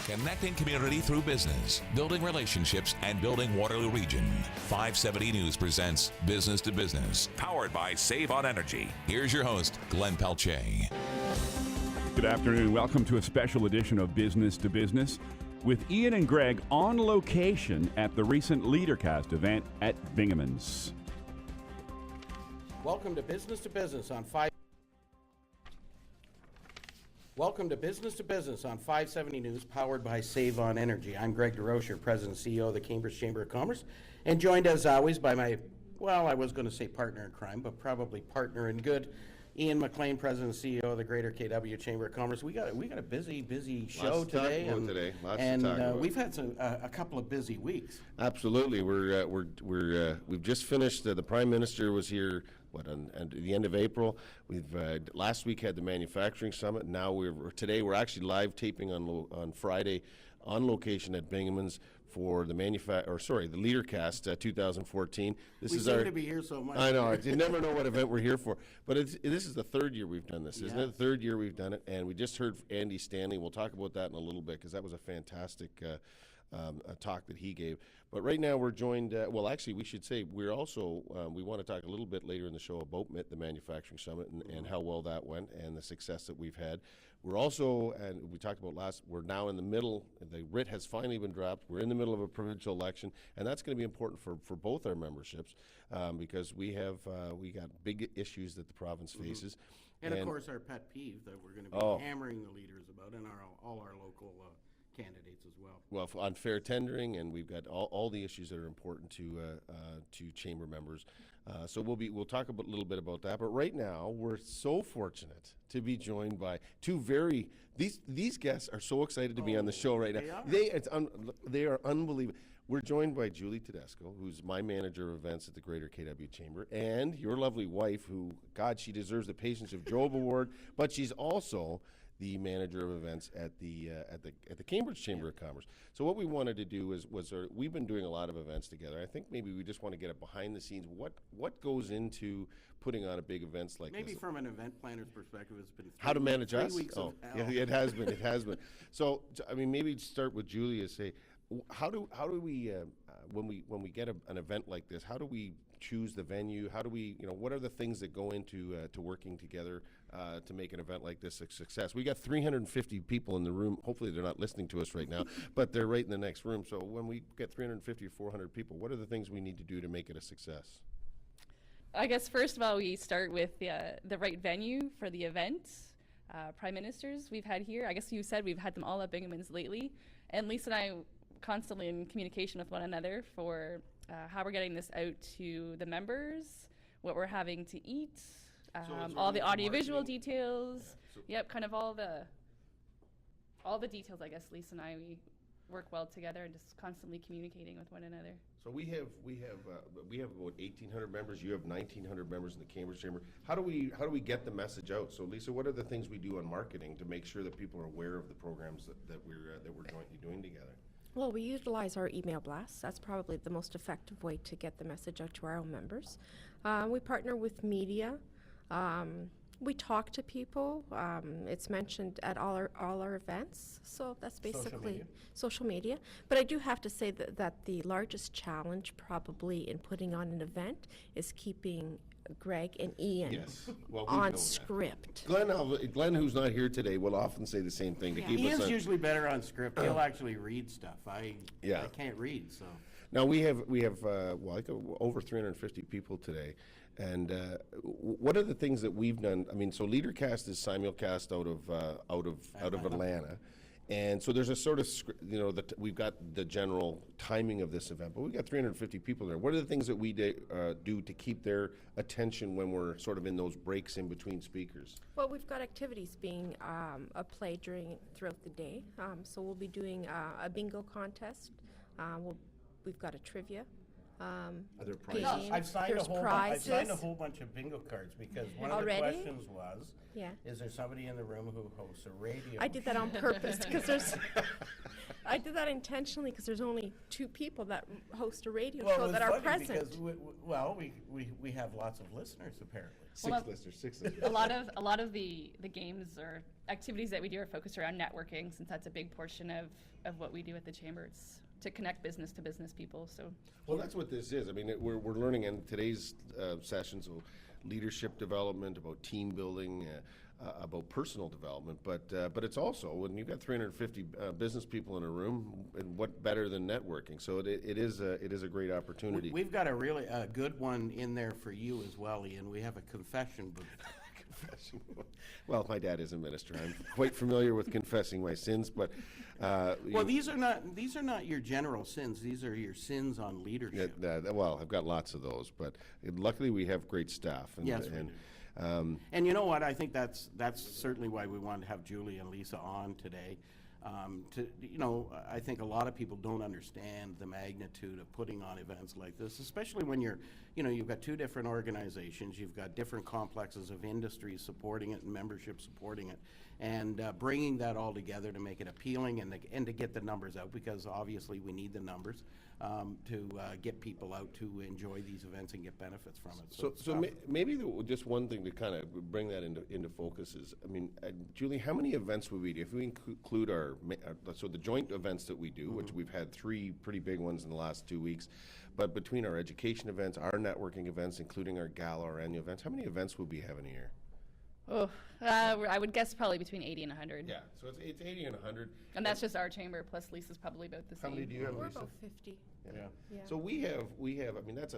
Connecting community through business, building relationships, and building Waterloo Region. 570 News presents Business to Business, powered by Save on Energy. Here's your host, Glenn Pelche. Good afternoon. Welcome to a special edition of Business to Business with Ian and Greg on location at the recent LeaderCast event at Bingemans. Welcome to Business on 570 News, powered by Save on Energy. I'm Greg DeRocher, President and CEO of the Cambridge Chamber of Commerce, and joined as always by my, I was going to say partner in crime, but probably partner in good, Ian McLean, President and CEO of the Greater KW Chamber of Commerce. We got a busy show today, and we've had a couple of busy weeks. Absolutely, we've just finished. The Prime Minister was here. At the end of April. We've last week had the manufacturing summit. Now today we're actually live taping on Friday, on location at Bingemans for the LeaderCast 2014. We seem to be here so much. I know. You never know what event we're here for. But this is the third year we've done this, isn't it? The third year we've done it, and we just heard Andy Stanley. We'll talk about that in a little bit because that was a fantastic a talk that he gave. But right now we're joined, we should say we're also, we want to talk a little bit later in the show about MIT, the Manufacturing Summit, and how well that went and the success that we've had. We're also, and we talked about we're now in the middle, the writ has finally been dropped. We're in the middle of a provincial election, and that's going to be important for both our memberships because we got big issues that the province faces. And of course our pet peeve that we're going to be hammering the leaders about and all our local candidates as well. Well, on fair tendering, and we've got all the issues that are important to chamber members. So we'll talk a little bit about that. But right now, we're so fortunate to be joined by these guests are so excited to be on the show right now. They are unbelievable. We're joined by Julie Tedesco, who's my manager of events at the Greater KW Chamber, and your lovely wife, who, God, she deserves the Patience of Job Award, but she's also the manager of events at the Cambridge Chamber of Commerce. So what we wanted to do we've been doing a lot of events together. I think maybe we just want to get a behind the scenes. What goes into putting on a big events like this? Maybe from an event planner's perspective, it's been how to manage us. 3 weeks of hell. Yeah, it has been. It has been. So I mean, maybe start with Julie and say, how do we when we get an event like this, how do we choose the venue? How do we, what are the things that go into to working together to make an event like this a success? We got 350 people in the room. Hopefully they're not listening to us right now, but they're right in the next room. So when we get 350 or 400 people, what are the things we need to do to make it a success? I guess first of all, we start with the right venue for the event. Prime Ministers we've had here. I guess you said we've had them all at Bingemans lately. And Lisa and I constantly in communication with one another for how we're getting this out to the members, what we're having to eat, all the audiovisual details. Kind of all the details. I guess Lisa and I, we work well together and just constantly communicating with one another. So we have about 1,800 members. You have 1,900 members in the Cambridge Chamber. How do we get the message out? So Lisa, what are the things we do on marketing to make sure that people are aware of the programs that we're jointly doing together? Well, we utilize our email blasts. That's probably the most effective way to get the message out to our own members. We partner with media. We talk to people. It's mentioned at all our events. So that's basically social media. But I do have to say that the largest challenge probably in putting on an event is keeping Greg and Ian on script. Glenn, who's not here today, will often say the same thing. Ian's usually better on script. He'll actually read stuff. I can't read, so. Now we have over 350 people today, and what are the things that we've done? I mean, so LeaderCast is simulcast out of Atlanta. And so there's a sort of, we've got the general timing of this event, but we've got 350 people there. What are the things that we do to keep their attention when we're sort of in those breaks in between speakers? Well, we've got activities being played throughout the day. So we'll be doing a bingo contest. We've got a trivia. Are there prizes? Game. I've signed prizes. a whole bunch of bingo cards because one of the questions was, is there somebody in the room who hosts a radio I did that on purpose because there's I did that intentionally because there's only 2 people that host a radio Well, it show was that are funny present. because we have lots of listeners apparently. Well, Six listeners. a lot of the games or activities that we do are focused around networking, since that's a big portion of what we do at the chamber. It's to connect business to business people. So Well, that's what this is. I mean, we're learning in today's sessions about leadership development, about team building, about personal development. But it's also when you've got 350 business people in a room, and what better than networking? So it is a great opportunity. We've got a really good one in there for you as well, Ian. We have a confession booth. Confession. Well, my dad is a minister. I'm quite familiar with confessing my sins, but Well, these are not your general sins. These are your sins on leadership. well, I've got lots of those, but luckily we have great staff. And, Yes, we and, do. And you know what? I think that's certainly why we wanted to have Julie and Lisa on today. I think a lot of people don't understand the magnitude of putting on events like this, especially when you've got 2 different organizations, you've got different complexes of industries supporting it and membership supporting it, and bringing that all together to make it appealing and to get the numbers out, because obviously we need the numbers to get people out to enjoy these events and get benefits from it. So maybe just one thing to kind of bring that into focus is, I mean, Julie, how many events would we do if we include so the joint events that we do, which we've had 3 pretty big ones in the last 2 weeks, but between our education events, our networking events, including our gala, our annual events, how many events would we have in a year? I would guess probably between 80 and 100. Yeah, so it's 80 and 100. And that's just our chamber, plus Lisa's probably about the How same. many do you have, We're Lisa? about 50. Yeah. So we have. I mean, that's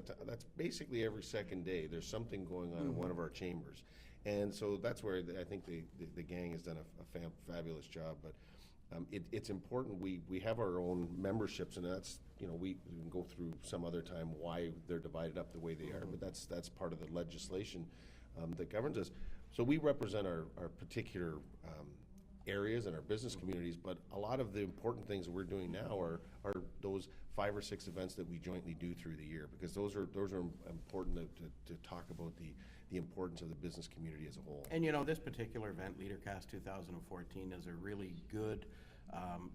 basically every second day. There's something going on in one of our chambers, and so that's where I think the gang has done a fabulous job. But it's important. We have our own memberships, and that's we can go through some other time why they're divided up the way they are. But that's part of the legislation that governs us. So we represent our particular areas and our business communities, but a lot of the important things that we're doing now are those 5 or 6 events that we jointly do through the year, because those are important to talk about the importance of the business community as a whole. And this particular event, LeaderCast 2014, is a really good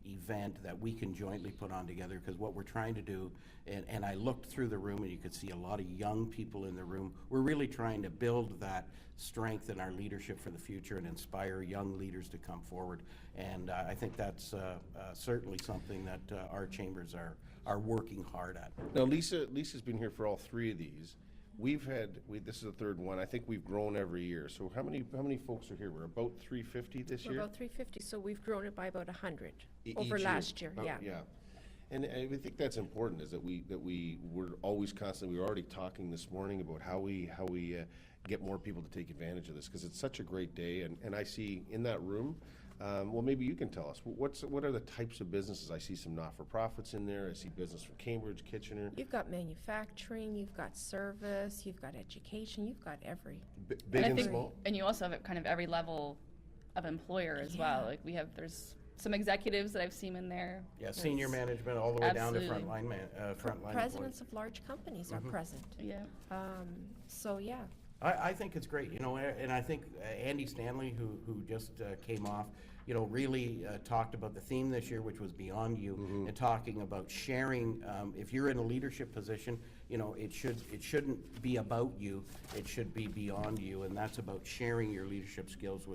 event that we can jointly put on together, because what we're trying to do, and I looked through the room and you could see a lot of young people in the room, we're really trying to build that strength in our leadership for the future and inspire young leaders to come forward. And I think that's certainly something that our chambers are working hard at. Now, Lisa's been here for all 3 of these. This is the 3rd one. I think we've grown every year. So how many folks are here? We're about 350 this We're year. about 350, so we've grown it by about 100 Each over last year. Yeah. And I think that's important, is that we're always constantly. We were already talking this morning about how we get more people to take advantage of this, because it's such a great day. And I see in that room. Well, maybe you can tell us what are the types of businesses? I see some not-for-profits in there. I see business from Cambridge, Kitchener. You've got manufacturing, you've got service, you've got education, you've got every. Big I and think, small. and you also have kind of every level of employer as well. Like there's some executives that I've seen in there. Yeah, senior management all the way down to Absolutely. frontline Presidents of large companies are present. Yeah. So yeah. I think it's great, and I think Andy Stanley, who just came off, really talked about the theme this year, which was Beyond You, and talking about sharing. If you're in a leadership position, it shouldn't be about you. It should be beyond you, and that's about sharing your leadership skills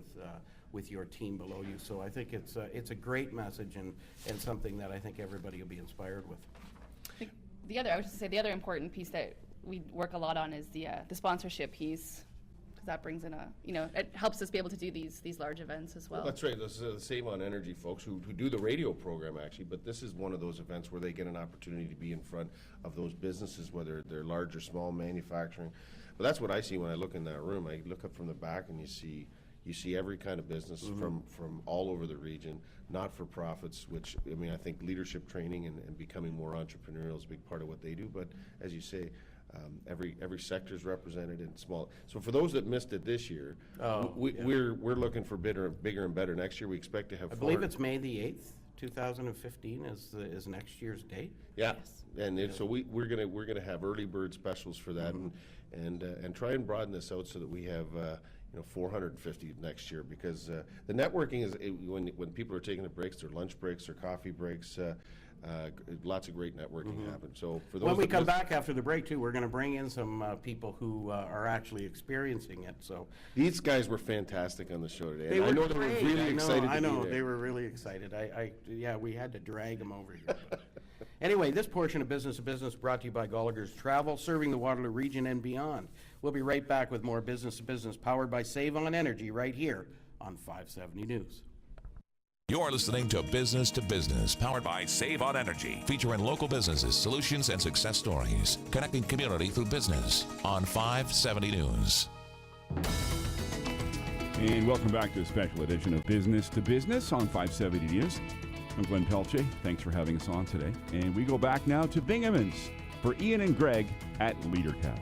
with your team below you. So I think it's a great message and something that I think everybody will be inspired with. I was just say the other important piece that we work a lot on is the sponsorship piece, because that brings in it helps us be able to do these large events as well. That's right. Those are the Save on Energy folks who do the radio program, actually, but this is one of those events where they get an opportunity to be in front of those businesses, whether they're large or small manufacturing. But that's what I see when I look in that room. I look up from the back and you see every kind of business from all over the region, not-for-profits, which, I mean, I think leadership training and becoming more entrepreneurial is a big part of what they do. But as you say, every sector is represented in small. So for those that missed it this year, we're looking for bigger and better next year. We expect to have. I believe it's May the 8th, 2015 is next year's date. Yeah, and so we're gonna have early bird specials for that, and try and broaden this out so that we have 450 next year, because the networking is when people are taking the breaks, their lunch breaks, their coffee breaks. Lots of great networking happen. So for those When we that come back after the break, too, we're going to bring in some people who are actually experiencing it. So these guys were fantastic on the show today. they and were I know they were great. really I know, excited I to know be there. they were really excited. Yeah, we had to drag them over here. Anyway, this portion of Business to Business brought to you by Gallagher's Travel, serving the Waterloo region and beyond. We'll be right back with more Business to Business powered by Save On Energy right here on 570 News. You're listening to Business, powered by Save On Energy, featuring local businesses, solutions, and success stories, connecting community through business on 570 News. And welcome back to a special edition of Business to Business on 570 News. I'm Glenn Pelche. Thanks for having us on today. And we go back now to Bingaman's for Ian and Greg at LeaderCast.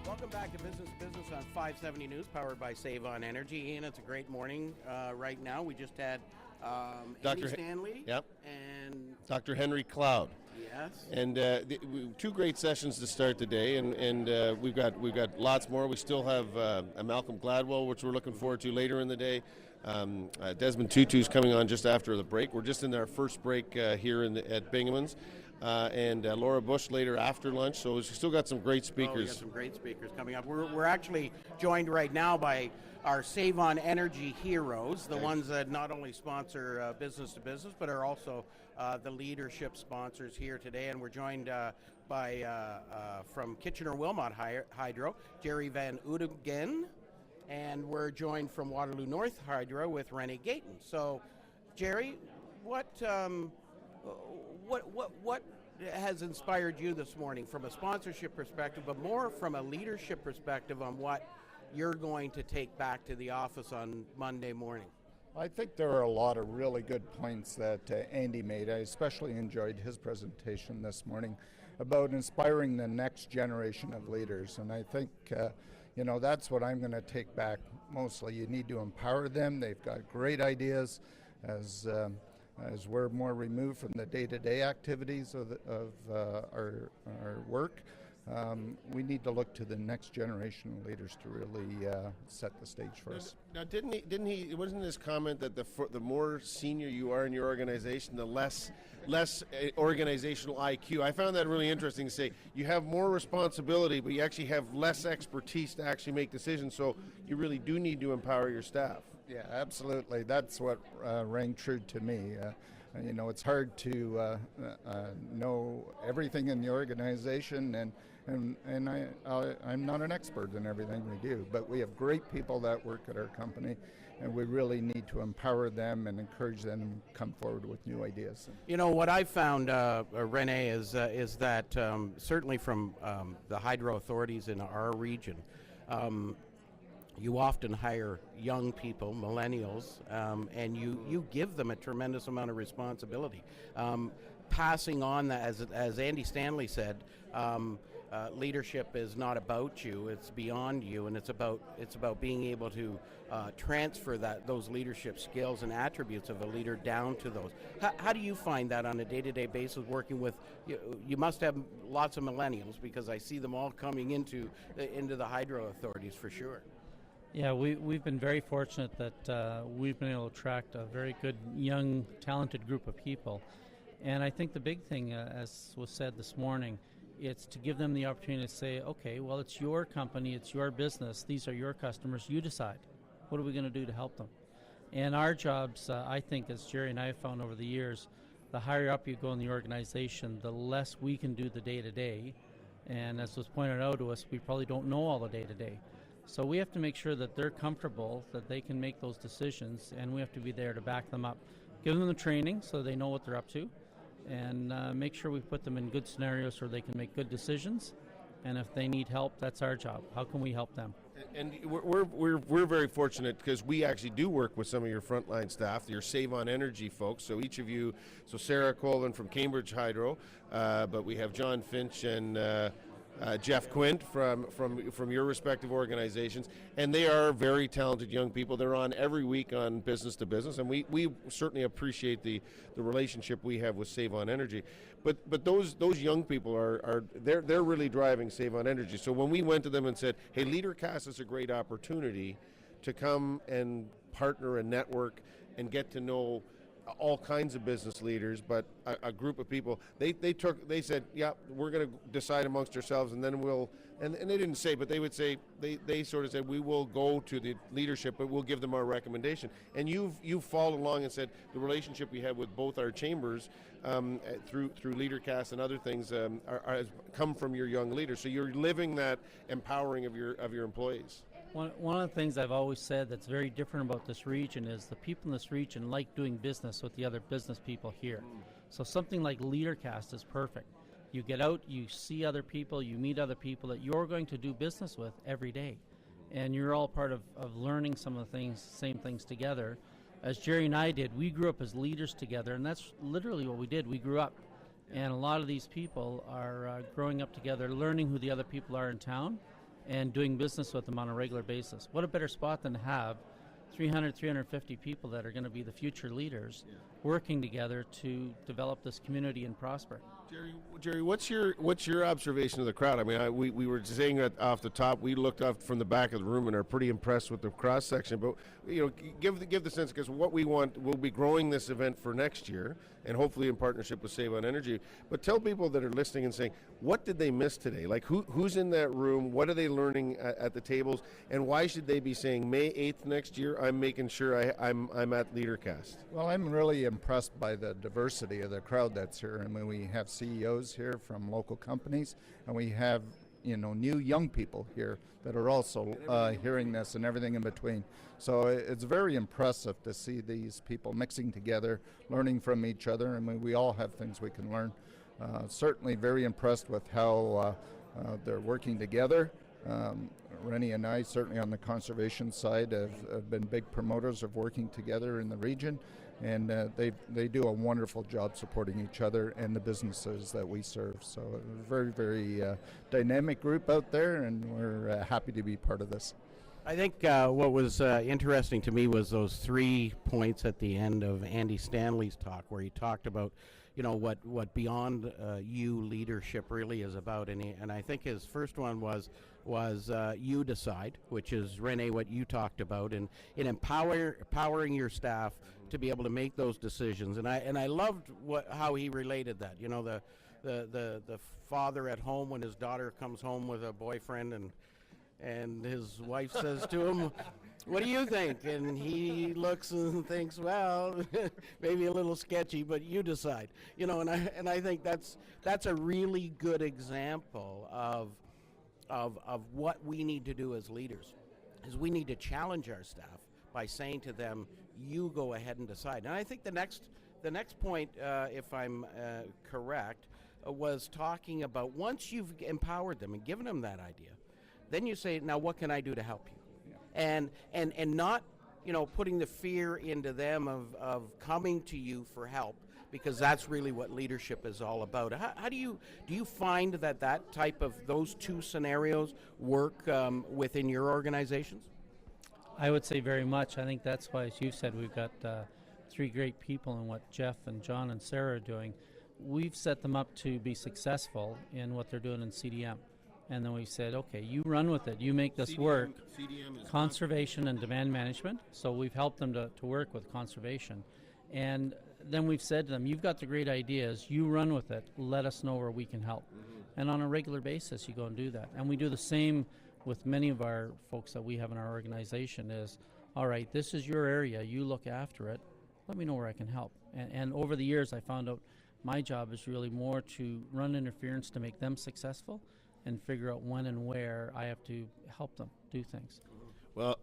Welcome back to Business to Business on 570 News, powered by Save On Energy. Ian, it's a great morning right now. We just had Dr. Andy Stanley. Yep. And Dr. Henry Cloud. yes. And two great sessions to start the day, and we've got lots more. We still have Malcolm Gladwell, which we're looking forward to later in the day. Desmond Tutu's coming on just after the break. We're just in our first break here at Bingaman's, and Laura Bush later after lunch. So we've still got some great Oh, we got speakers. some great speakers coming up. We're actually joined right now by our Save On Energy heroes, the ones that not only sponsor Business to Business, but are also the leadership sponsors here today. And we're joined by, from Kitchener-Wilmot Hydro, Jerry Van Oudegen, and we're joined from Waterloo North Hydro with Renee Gayton. So, Jerry, what has inspired you this morning from a sponsorship perspective, but more from a leadership perspective on what you're going to take back to the office on Monday morning? I think there are a lot of really good points that Andy made. I especially enjoyed his presentation this morning about inspiring the next generation of leaders. And I think, that's what I'm going to take back mostly. You need to empower them. They've got great ideas. As we're more removed from the day-to-day activities of our work, we need to look to the next generation of leaders to really set the stage for us. Now, wasn't his comment that the more senior you are in your organization, the less organizational IQ? I found that really interesting to say. You have more responsibility, but you actually have less expertise to actually make decisions, so you really do need to empower your staff. Yeah, absolutely. That's what rang true to me. It's hard to know everything in the organization, and I'm not an expert in everything we do, but we have great people that work at our company, and we really need to empower them and encourage them to come forward with new ideas. What I found, Renee, is that certainly from the hydro authorities in our region, you often hire young people, millennials, and you give them a tremendous amount of responsibility. Passing on that, as Andy Stanley said, leadership is not about you; it's beyond you, and it's about being able to transfer those leadership skills and attributes of a leader down to those. How do you find that on a day-to-day basis working with? You must have lots of millennials, because I see them all coming into the hydro authorities for sure. Yeah, we've been very fortunate that we've been able to attract a very good, young, talented group of people. And I think the big thing, as was said this morning, it's to give them the opportunity to say, okay, well, it's your company, it's your business, these are your customers, you decide. What are we going to do to help them? And our jobs, I think, as Jerry and I have found over the years, the higher up you go in the organization, the less we can do the day-to-day. And as was pointed out to us, we probably don't know all the day-to-day. So we have to make sure that they're comfortable, that they can make those decisions, and we have to be there to back them up. Give them the training so they know what they're up to, and make sure we put them in good scenarios where they can make good decisions. And if they need help, that's our job. How can we help them? And we're very fortunate because we actually do work with some of your frontline staff, your Save On Energy folks. So each of you, so Sarah Colvin from Cambridge Hydro, but we have John Finch and Jeff Quint from your respective organizations, and they are very talented young people. They're on every week on Business to Business, and we certainly appreciate the relationship we have with Save On Energy. But those young people they're really driving Save On Energy. So when we went to them and said, hey, LeaderCast is a great opportunity to come and partner and network and get to know all kinds of business leaders, but a group of people, they said, yeah, we're going to decide amongst ourselves, and then we'll, and they didn't say, but they would say, they sort of said, we will go to the leadership, but we'll give them our recommendation. And you've followed along and said the relationship we have with both our chambers through LeaderCast and other things has come from your young leaders. So you're living that empowering of your employees. One of the things I've always said that's very different about this region is the people in this region like doing business with the other business people here. So something like LeaderCast is perfect. You get out, you see other people, you meet other people that you're going to do business with every day. And you're all part of learning some of the same things together. As Jerry and I did, we grew up as leaders together, and that's literally what we did. We grew up. And a lot of these people are growing up together, learning who the other people are in town, and doing business with them on a regular basis. What a better spot than to have 350 people that are going to be the future leaders working together to develop this community and prosper. Jerry, what's your observation of the crowd? I mean, we were saying that off the top. We looked up from the back of the room and are pretty impressed with the cross section. But give the sense, because what we want, we'll be growing this event for next year, and hopefully in partnership with Save on Energy. But tell people that are listening and saying, what did they miss today? Like who's in that room? What are they learning at the tables? And why should they be saying May 8th next year? I'm making sure I'm at LeaderCast. Well, I'm really impressed by the diversity of the crowd that's here. I mean, we have CEOs here from local companies, and we have new young people here that are also hearing this and everything in between. So it's very impressive to see these people mixing together, learning from each other. I mean, we all have things we can learn. Certainly very impressed with how they're working together. Rennie and I, certainly on the conservation side, have been big promoters of working together in the region, and they do a wonderful job supporting each other and the businesses that we serve. So a very, very dynamic group out there, and we're happy to be part of this. I think what was interesting to me was those 3 points at the end of Andy Stanley's talk, where he talked about what Beyond You leadership really is about, and I think his first one was you decide, which is, Renee, what you talked about, and in empowering your staff to be able to make those decisions. And I loved how he related that. The father at home when his daughter comes home with a boyfriend and his wife says to him, "What do you think?" And he looks and thinks, well, maybe a little sketchy, but you decide. And I think that's a really good example of what we need to do as leaders, is we need to challenge our staff by saying to them, you go ahead and decide. And I think the next point, if I'm correct, was talking about once you've empowered them and given them that idea, then you say, now what can I do to help you? Yeah. And not putting the fear into them of coming to you for help, because that's really what leadership is all about. How do you find that type of, those two scenarios work within your organizations? I would say very much. I think that's why, as you said, we've got 3 great people in what Jeff and John and Sarah are doing. We've set them up to be successful in what they're doing in CDM. And then we said, okay, you run with it. You make this work. CDM is conservation and demand management. So we've helped them to work with conservation. And then we've said to them, you've got the great ideas. You run with it. Let us know where we can help. Mm-hmm. And on a regular basis, you go and do that. And we do the same with many of our folks that we have in our organization is, all right, this is your area. You look after it. Let me know where I can help. And over the years, I found out my job is really more to run interference to make them successful and figure out when and where I have to help them do things. Well,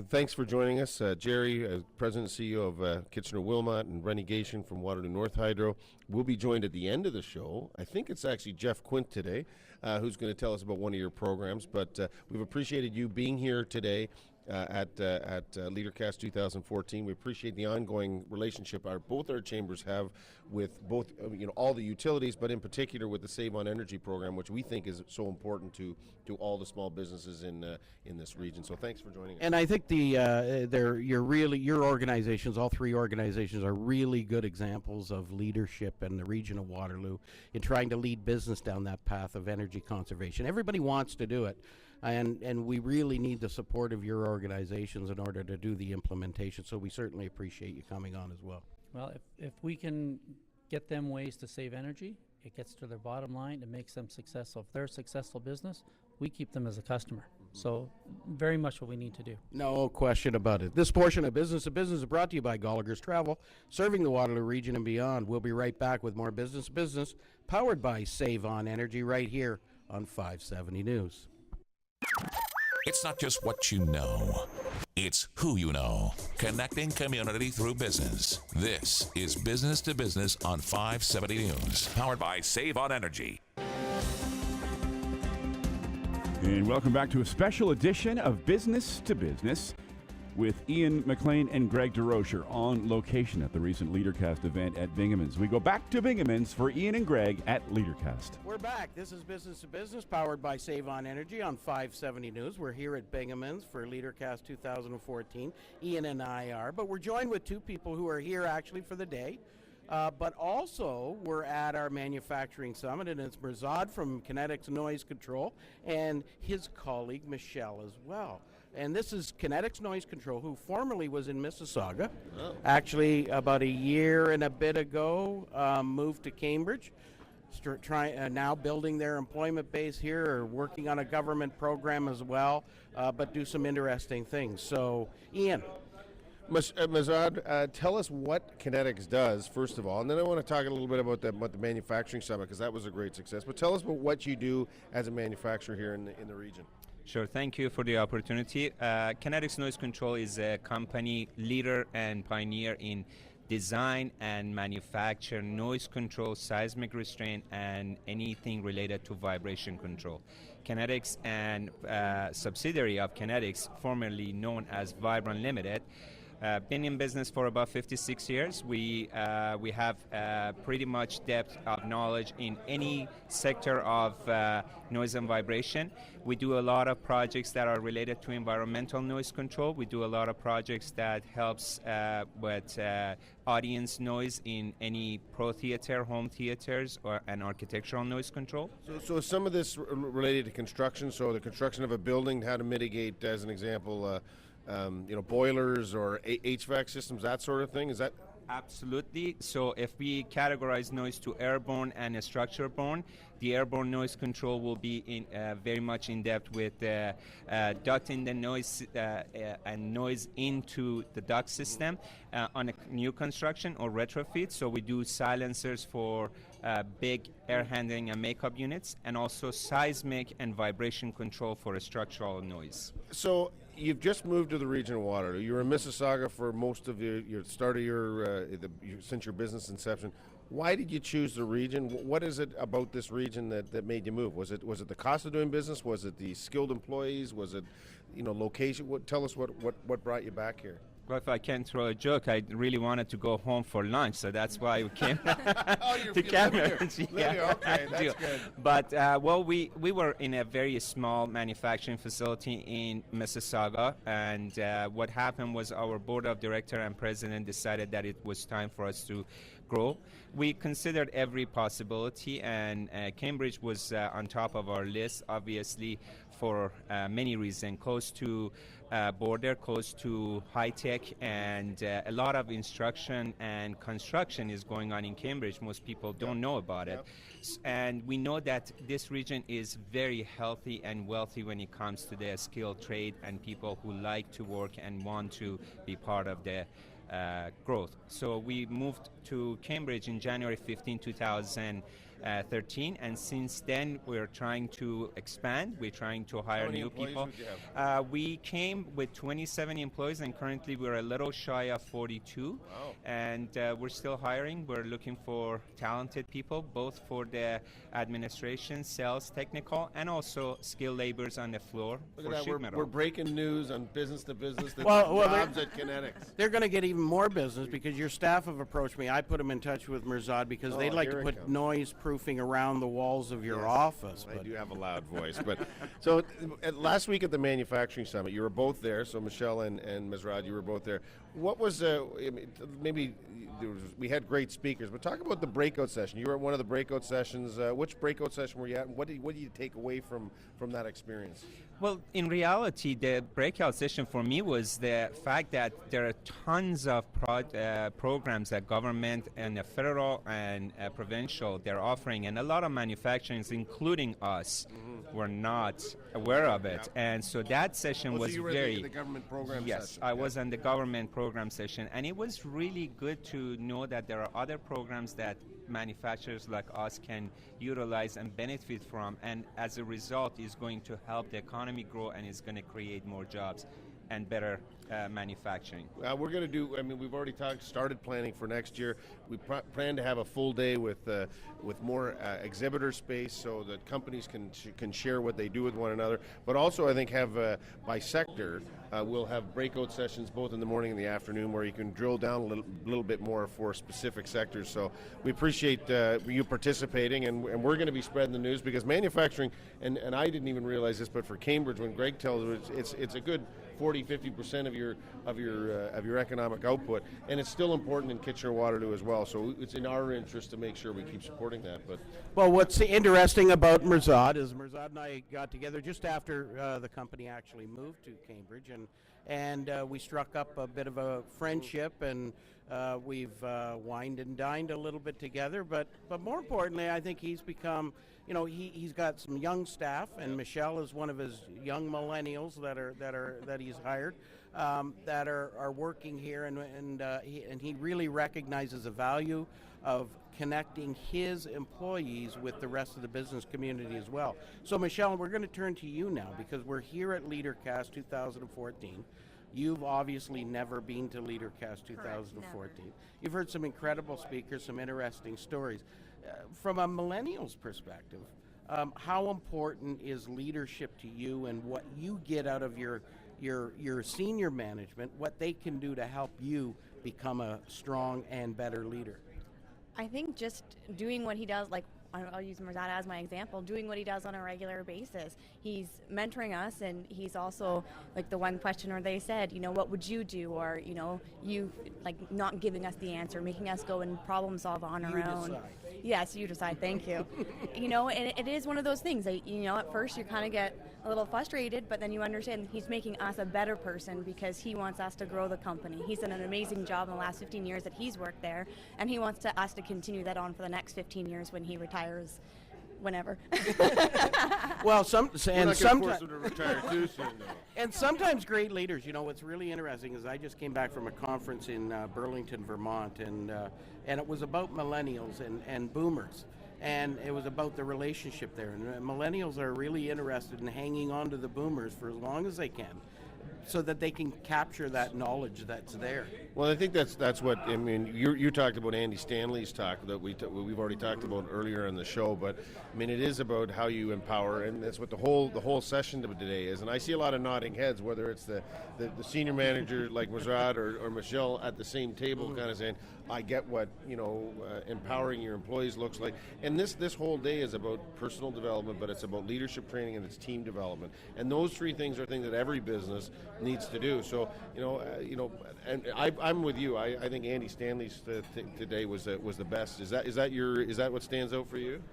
thanks for joining us, Jerry, President and CEO of Kitchener-Wilmot, and Rennie Gation from Waterloo North Hydro. We'll be joined at the end of the show. I think it's actually Jeff Quint today, who's going to tell us about one of your programs. But we've appreciated you being here today at LeaderCast 2014. We appreciate the ongoing relationship both our chambers have with both all the utilities, but in particular with the Save on Energy program, which we think is so important to all the small businesses in this region. So thanks for joining us. And I think your organizations, all 3 organizations, are really good examples of leadership in the region of Waterloo in trying to lead business down that path of energy conservation. Everybody wants to do it. and we really need the support of your organizations in order to do the implementation. So we certainly appreciate you coming on as well. Well, if we can get them ways to save energy, it gets to their bottom line, it makes them successful. If they're a successful business, we keep them as a customer. So very much what we need to do. No question about it. This portion of Business to Business is brought to you by Gallagher's Travel, serving the Waterloo region and beyond. We'll be right back with more Business to Business, powered by Save On Energy, right here on 570 News. It's not just what you know, it's who you know. Connecting community through business. This is Business to Business on 570 News, powered by Save On Energy. And welcome back to a special edition of Business to Business with Ian McLean and Greg DeRocher on location at the recent LeaderCast event at Bingaman's. We go back to Bingaman's for Ian and Greg at LeaderCast. We're back. This is Business to Business, powered by Save On Energy on 570 News. We're here at Bingaman's for LeaderCast 2014. Ian and I are, but we're joined with two people who are here actually for the day. But also, we're at our manufacturing summit, and it's Mirzad from Kinetics Noise Control and his colleague Michelle as well. And this is Kinetics Noise Control, who formerly was in Mississauga. Actually, about a year and a bit ago, moved to Cambridge. Now building their employment base here, or working on a government program as well, but do some interesting things. So, Ian. Mirzad, tell us what Kinetics does, first of all, and then I want to talk a little bit about the manufacturing summit, because that was a great success. But tell us about what you do as a manufacturer here in the region. Sure, thank you for the opportunity. Kinetics Noise Control is a company leader and pioneer in design and manufacture noise control, seismic restraint, and anything related to vibration control. Kinetics and subsidiary of Kinetics, formerly known as Vibron Limited, been in business for about 56 years. We have pretty much depth of knowledge in any sector of noise and vibration. We do a lot of projects that are related to environmental noise control. We do a lot of projects that helps with audience noise in any pro theater, home theaters, and architectural noise control. So some of this related to construction, so the construction of a building, how to mitigate, as an example, boilers or HVAC systems, that sort of thing? Is that? Absolutely. So if we categorize noise to airborne and structure-borne, the airborne noise control will be very much in depth with ducting the noise and noise into the duct system on a new construction or retrofit. So we do silencers for big air handling and makeup units, and also seismic and vibration control for structural noise. So you've just moved to the region of Waterloo. You were in Mississauga for most of your start of since your business inception. Why did you choose the region? What is it about this region that made you move? Was it the cost of doing business? Was it the skilled employees? Was it location? Tell us what brought you back here. Well, if I can throw a joke, I really wanted to go home for lunch, so that's why we came to Canada. Okay, that's good. But we were in a very small manufacturing facility in Mississauga, and what happened was our board of director and president decided that it was time for us to grow. We considered every possibility, and Cambridge was on top of our list, obviously, for many reasons. Close to border, close to high tech, and a lot of instruction and construction is going on in Cambridge. Most people don't know about it. And we know that this region is very healthy and wealthy when it comes to the skilled trade and people who like to work and want to be part of the growth. So we moved to Cambridge in January 15, 2013, and since then we're trying to expand. We're trying to hire new people. We came with 27 employees, and currently we're a little shy of 42. Wow. And we're still hiring. We're looking for talented people, both for the administration, sales, technical, and also skilled laborers on the floor. Look for at that, sheet metal. we're breaking news on Business to Business. The Well, jobs at Kinetics. They're going to get even more business because your staff have approached me. I put him in touch with Mirzad because they'd Oh, like to here it put comes. noise proofing around the walls of your Yes, office. I But do have a loud voice, but so last week at the manufacturing summit, you were both there. So Michelle and Mizrad, you were both there. What was maybe we had great speakers, but talk about the breakout session. You were at one of the breakout sessions. Which breakout session were you at? And what did you take away from that experience? Well, in reality, the breakout session for me was the fact that there are tons of programs that government and the federal and provincial they're offering, and a lot of manufacturers, including us, were not aware of it. And so that session was so you were very at the government program Yes, session. I was on the government program session, and it was really good to know that there are other programs that manufacturers like us can utilize and benefit from, and as a result is going to help the economy grow and is going to create more jobs and better manufacturing. We're going to do. I mean, we've already started planning for next year. We plan to have a full day with more exhibitor space so that companies can share what they do with one another. But also, I think have by sector, we'll have breakout sessions both in the morning and the afternoon where you can drill down a little bit more for specific sectors. So we appreciate you participating, and we're going to be spreading the news because manufacturing. And I didn't even realize this, but for Cambridge, when Greg tells us, it's a good 40-50% of your economic output, and it's still important in Kitchener-Waterloo as well. So it's in our interest to make sure we keep supporting that. But well, what's interesting about Mirzad is Mirzad and I got together just after the company actually moved to Cambridge, and we struck up a bit of a friendship, and we've wined and dined a little bit together. But more importantly, I think he's become. He's got some young staff, and Michelle is one of his young millennials that he's hired that are working here, and he really recognizes the value of connecting his employees with the rest of the business community as well. So Michelle, we're going to turn to you now because we're here at LeaderCast 2014. You've obviously never been to LeaderCast 2014. You've heard some incredible speakers, some interesting stories. From a millennial's perspective, how important is leadership to you and what you get out of your senior management, what they can do to help you become a strong and better leader? I think just doing what he does, like I'll use Mirzad as my example, doing what he does on a regular basis. He's mentoring us, and he's also, like the one questioner they said, what would you do? Or, you like not giving us the answer, making us go and problem solve on our own. Decide. Yes, you decide. Thank you. And it is one of those things that, at first you kind of get a little frustrated, but then you understand he's making us a better person because he wants us to grow the company. He's done an amazing job in the last 15 years that he's worked there, and he wants us to continue that on for the next 15 years when he retires, whenever. Well, we're not going to force him to retire too soon, though. And sometimes great leaders, what's really interesting is I just came back from a conference in Burlington, Vermont, and it was about millennials and boomers. And it was about the relationship there. And millennials are really interested in hanging on to the boomers for as long as they can so that they can capture that knowledge that's there. Well, I think that's what I mean. You talked about Andy Stanley's talk that we've already talked about earlier in the show, but I mean it is about how you empower, and that's what the whole session of today is. And I see a lot of nodding heads, whether it's the senior manager like Mirzad or Michelle at the same table, kind of saying, I get what empowering your employees looks like. And this whole day is about personal development, but it's about leadership training and it's team development. And those three things are things that every business needs to do. So and I'm with you. I think Andy Stanley's today was the best. Is that what stands out for you?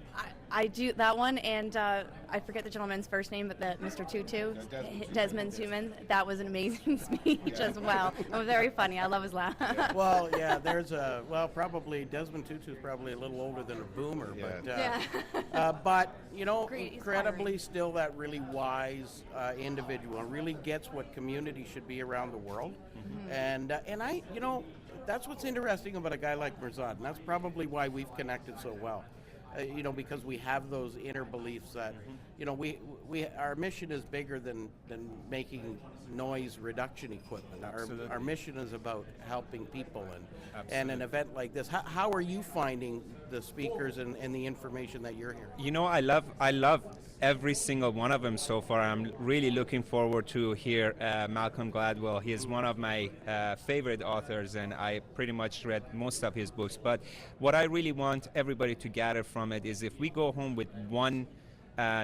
I do that one, and I forget the gentleman's first name, but Mr. Tutu, Desmond Tuman, that was an amazing speech as well. It was very funny. I love his laugh. Well, yeah, probably Desmond Tutu is probably a little older than a boomer, but Great, incredibly still that really wise individual, really gets what community should be around the world, and I, that's what's interesting about a guy like Mirzad, and that's probably why we've connected so well. Because we have those inner beliefs that, our mission is bigger than making noise reduction equipment. Our mission is about helping people, and an event like this. How are you finding the speakers and the information that you're hearing? You know, I love every single one of them so far. I'm really looking forward to hear Malcolm Gladwell. He is one of my favorite authors, and I pretty much read most of his books. But what I really want everybody to gather from it is if we go home with one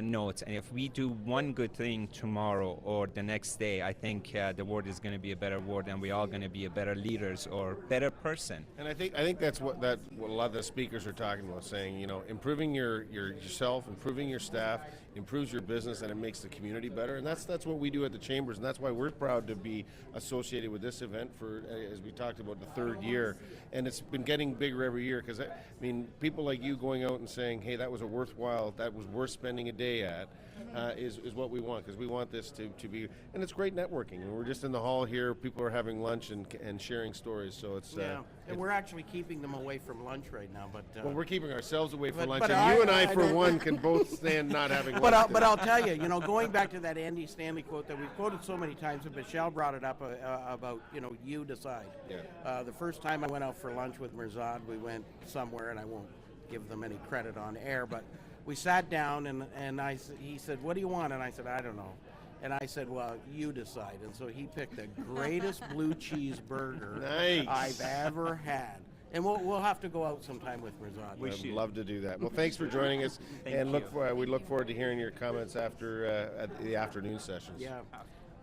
note, and if we do one good thing tomorrow or the next day, I think the world is going to be a better world, and we're all going to be a better leaders or better person. And I think that's what a lot of the speakers are talking about, saying, you know, improving yourself, improving your staff, improves your business, and it makes the community better. And that's what we do at the Chambers, and that's why we're proud to be associated with this event for, as we talked about, the third year. And it's been getting bigger every year, because I mean, people like you going out and saying, hey, that was worth spending a day at, is what we want, because we want this to be, and it's great networking. And we're just in the hall here, people are having lunch and sharing stories, so it's and we're actually keeping them away from lunch right now, but well, we're keeping ourselves away from lunch, but and you and I for one can both stand not having lunch. But I'll tell you, you know, going back to that Andy Stanley quote that we've quoted so many times, and Michelle brought it up about, you know, you decide. Yeah. The first time I went out for lunch with Mirzad, we went somewhere, and I won't give them any credit on air, but we sat down, and he said, what do you want? And I said, I don't know. And I said, well, you decide. And so he picked the greatest blue cheese burger I've ever had. And we'll have to go out sometime with Mirzad. We'd love to do that. Well, thanks for joining us, and we look forward to hearing your comments after at the afternoon sessions. Yeah.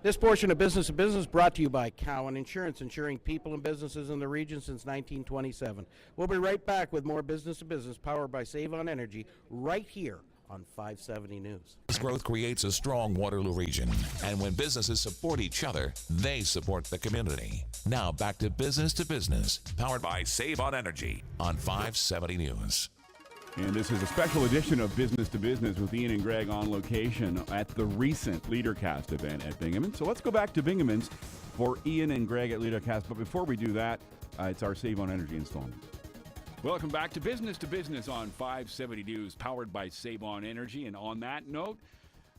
This portion of Business to Business brought to you by Cowan Insurance, insuring people and businesses in the region since 1927. We'll be right back with more Business to Business powered by Save On Energy right here on 570 News. Growth creates a strong Waterloo region, and when businesses support each other, they support the community. Now back to Business, powered by Save On Energy on 570 News. And this is a special edition of Business to Business with Ian and Greg on location at the recent LeaderCast event at Bingaman. So let's go back to Bingaman's for Ian and Greg at LeaderCast. But before we do that, it's our Save On Energy installment. Welcome back to Business on 570 News, powered by Save On Energy. And on that note,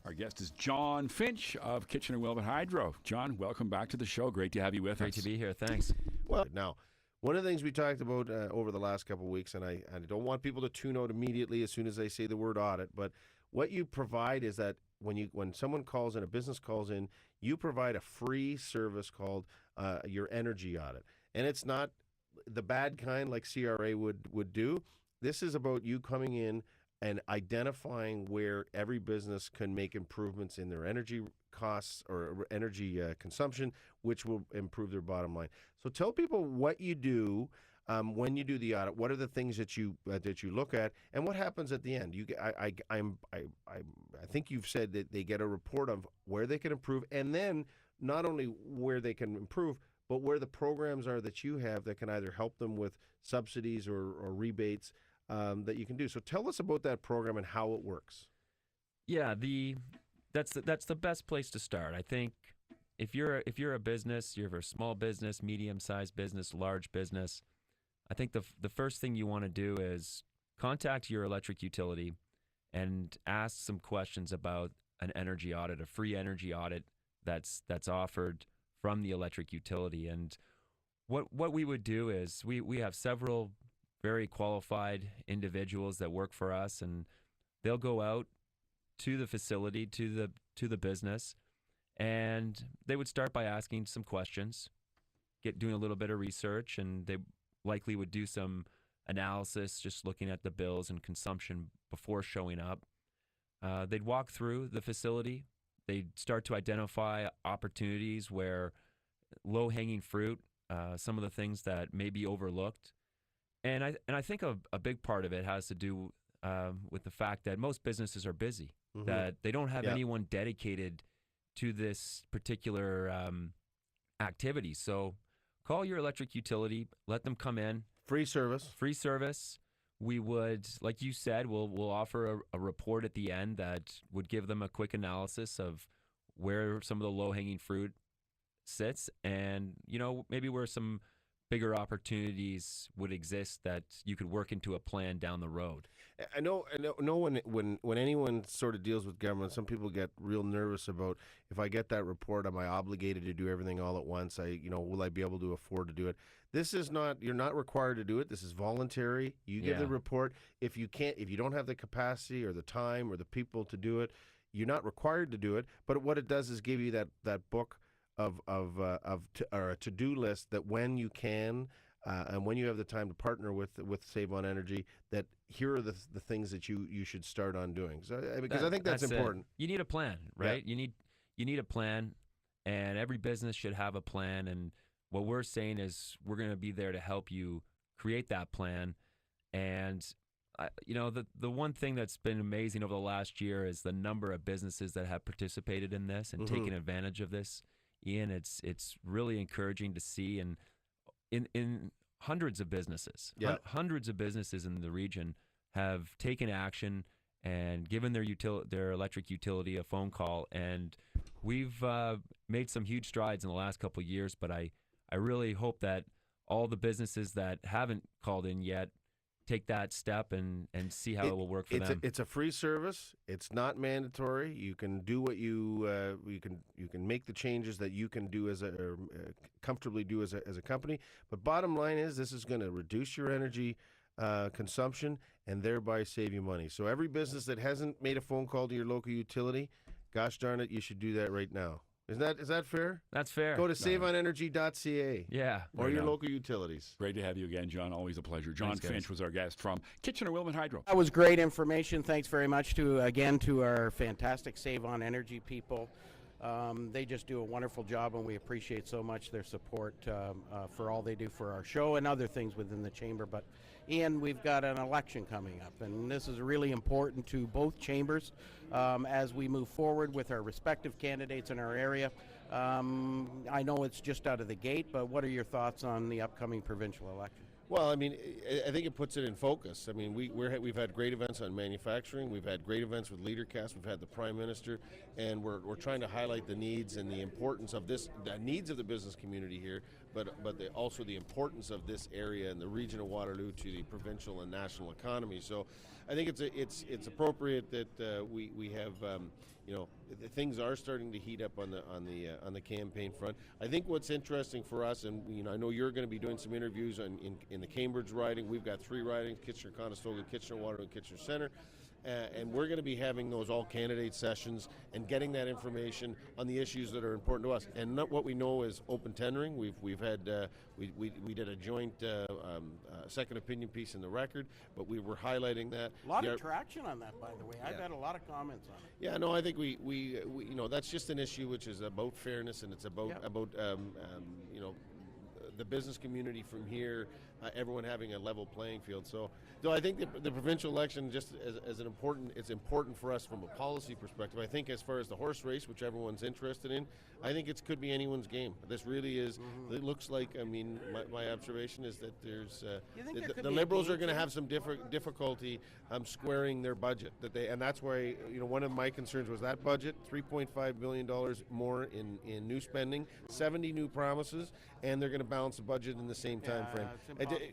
our guest is John Finch of Kitchener-Wilmot Hydro. John, welcome back to the show. Great to have you with us. Great to be here. Thanks. Well, now, one of the things we talked about over the last couple of weeks, and I don't want people to tune out immediately as soon as I say the word audit, but what you provide is that when someone calls in, a business calls in, you provide a free service called your energy audit. And it's not the bad kind like CRA would do. This is about you coming in and identifying where every business can make improvements in their energy costs or energy consumption, which will improve their bottom line. So tell people what you do when you do the audit. What are the things that you look at, and what happens at the end? I think you've said that they get a report of where they can improve, and then not only where they can improve, but where the programs are that you have that can either help them with subsidies or rebates that you can do. So tell us about that program and how it works. Yeah, that's the best place to start. I think if you're a business, you're a small business, medium-sized business, large business, I think the first thing you want to do is contact your electric utility and ask some questions about an energy audit, a free energy audit that's offered from the electric utility. And what we would do is we have several very qualified individuals that work for us, and they'll go out to the facility, to the business, and they would start by asking some questions, doing a little bit of research, and they likely would do some analysis, just looking at the bills and consumption before showing up. They'd walk through the facility. They'd start to identify opportunities where low-hanging fruit, some of the things that may be overlooked. And I think a big part of it has to do with the fact that most businesses are busy, that they don't have anyone dedicated to this particular activity. So call your electric utility, let them come in. Free service. We would, like you said, we'll offer a report at the end that would give them a quick analysis of where some of the low-hanging fruit sits, and maybe where some bigger opportunities would exist that you could work into a plan down the road. I know when anyone sort of deals with government, some people get real nervous about, if I get that report, am I obligated to do everything all at once? Will I be able to afford to do it? This is not, you're not required to do it. This is voluntary. You give the report. If you don't have the capacity or the time or the people to do it, you're not required to do it. But what it does is give you that book or a to-do list that when you can, and when you have the time to partner with Save on Energy, that here are the things that you should start on doing. So because I think that's important. You need a plan, right? Yeah. You need a plan, and every business should have a plan. And what we're saying is we're going to be there to help you create that plan. And the one thing that's been amazing over the last year is the number of businesses that have participated in this and taken advantage of this. Ian, it's really encouraging to see, and in hundreds of businesses, hundreds of businesses in the region have taken action and given their electric utility a phone call, and we've made some huge strides in the last couple of years. But I really hope that all the businesses that haven't called in yet take that step and see how it will work for them. It's a free service. It's not mandatory. You can do what you can make the changes that you can do comfortably do as a company. But bottom line is, this is going to reduce your energy consumption and thereby save you money. So every business that hasn't made a phone call to your local utility, gosh darn it, you should do that right now. Is that fair? That's fair. Go to saveonenergy.ca. Yeah. Or your local utilities. Great to have you again, John. Always a pleasure. John Finch was our guest from Kitchener-Wilmot Hydro. That was great information. Thanks very much to our fantastic Save on Energy people. They just do a wonderful job, and we appreciate so much their support for all they do for our show and other things within the chamber. But Ian, we've got an election coming up, and this is really important to both chambers as we move forward with our respective candidates in our area. I know it's just out of the gate, but what are your thoughts on the upcoming provincial election? Well, I mean, I think it puts it in focus. I mean, we've had great events on manufacturing. We've had great events with LeaderCast. We've had the Prime Minister, and we're trying to highlight the needs and the importance of the needs of the business community here, but also the importance of this area and the region of Waterloo to the provincial and national economy. So, I think it's appropriate that we have. Things are starting to heat up on the campaign front. I think what's interesting for us, and I know you're going to be doing some interviews in the Cambridge riding. We've got 3 ridings: Kitchener-Conestoga, Kitchener-Waterloo, and Kitchener-Centre. And we're going to be having those all-candidate sessions and getting that information on the issues that are important to us. And what we know is open tendering. We did a joint second opinion piece in the Record, but we were highlighting that. A lot of traction on that, by the way. I've had a lot of comments on it. Yeah, no, I think we that's just an issue which is about fairness, and it's about the business community from here, everyone having a level playing field. So I think the provincial election, just as it's important for us from a policy perspective. I think as far as the horse race, which everyone's interested in, I think it could be anyone's game. This really is. It looks like. I mean, my observation is that there's the Liberals are going to have some difficulty squaring their budget. And that's why one of my concerns was that budget, $3.5 billion more in new spending, 70 new promises, and they're going to balance the budget in the same time frame.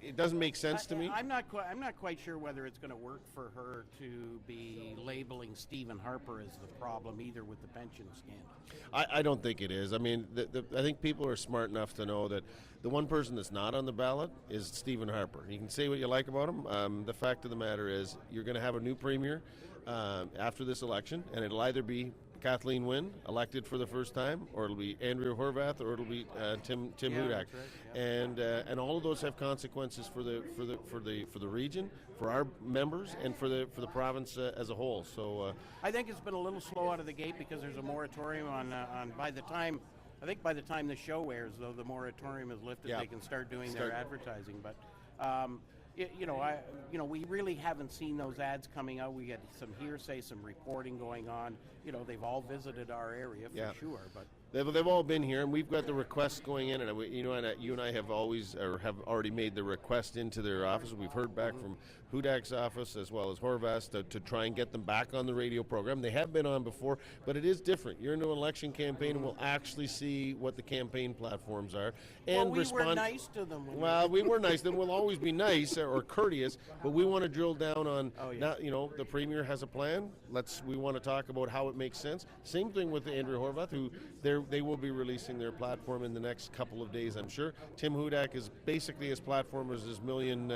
It doesn't make sense to me. I'm not quite sure whether it's going to work for her to be labeling Stephen Harper as the problem either with the pension scandal. I don't think it is. I mean, I think people are smart enough to know that the one person that's not on the ballot is Stephen Harper. You can say what you like about him. The fact of the matter is you're going to have a new premier after this election, and it'll either be Kathleen Wynne, elected for the first time, or it'll be Andrea Horvath, or it'll be Tim Hudak, and all of those have consequences for the region, for our members, and for the province as a whole. So I think it's been a little slow out of the gate because there's a moratorium on by the time the show airs, though, the moratorium is lifted, they can start doing their advertising. But we really haven't seen those ads coming out. We get some hearsay, some reporting going on. They've all visited our area for sure, but they've all been here, and we've got the requests going in, and you and I have already made the request into their office. We've heard back Hudak's office as well as Horvath's to try and get them back on the radio program. They have been on before, but it is different. You're into an election campaign, and we'll actually see what the campaign platforms are and we respond. were nice to them. Well, we were nice. Then we'll always be nice or courteous, but we want to drill down on. Now, the Premier has a plan. We want to talk about how it makes sense. Same thing with Andrew Horvath, who they will be releasing their platform in the next couple of days, I'm sure. Tim Hudak is basically his platform is his million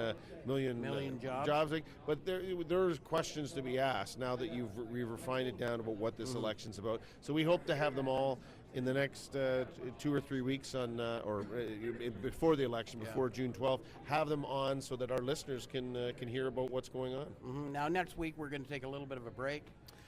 jobs. But there's questions to be asked now that we've refined it down about what this election's about. So we hope to have them all in the next 2 or 3 weeks before the election, before June 12th, have them on so that our listeners can hear about what's going on. Now, next week, we're going to take a little bit of a break.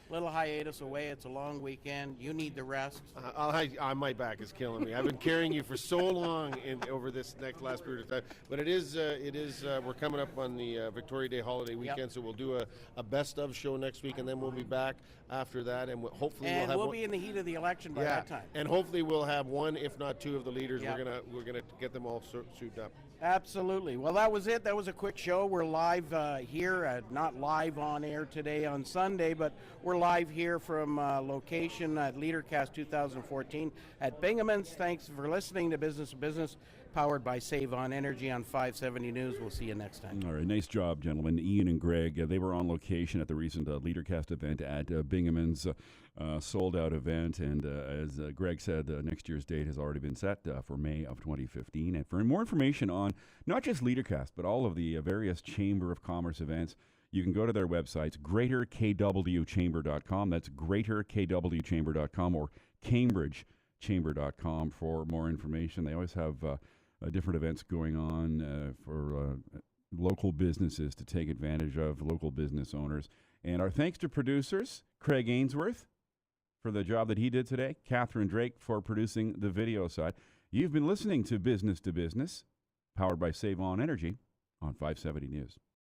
Little hiatus away. It's a long weekend. You need the rest. My back is killing me. I've been carrying you for so long over this last period of time. But it is. We're coming up on the Victoria Day holiday weekend, so we'll do a best of show next week, and then we'll be back after that, and hopefully we'll be in the heat of the election by that time. And hopefully we'll have one, if not two, of the leaders. We're gonna get them all souped up. Absolutely. Well, that was it. That was a quick show. We're live here, not live on air today on Sunday, but we're live here from location at LeaderCast 2014 at Bingaman's. Thanks for listening to Business to Business, powered by Save On Energy on 570 News. We'll see you next time. All right. Nice job, gentlemen. Ian and Greg, they were on location at the recent LeaderCast event at Bingaman's. Sold-out event, and as Greg said, next year's date has already been set for May of 2015. And for more information on not just LeaderCast, but all of the various Chamber of Commerce events, you can go to their websites, greaterkwchamber.com. That's greaterkwchamber.com or cambridgechamber.com for more information. They always have different events going on for local businesses to take advantage of, local business owners. And our thanks to producers, Craig Ainsworth, for the job that he did today, Catherine Drake for producing the video side. You've been listening to Business, powered by Save On Energy on 570 News.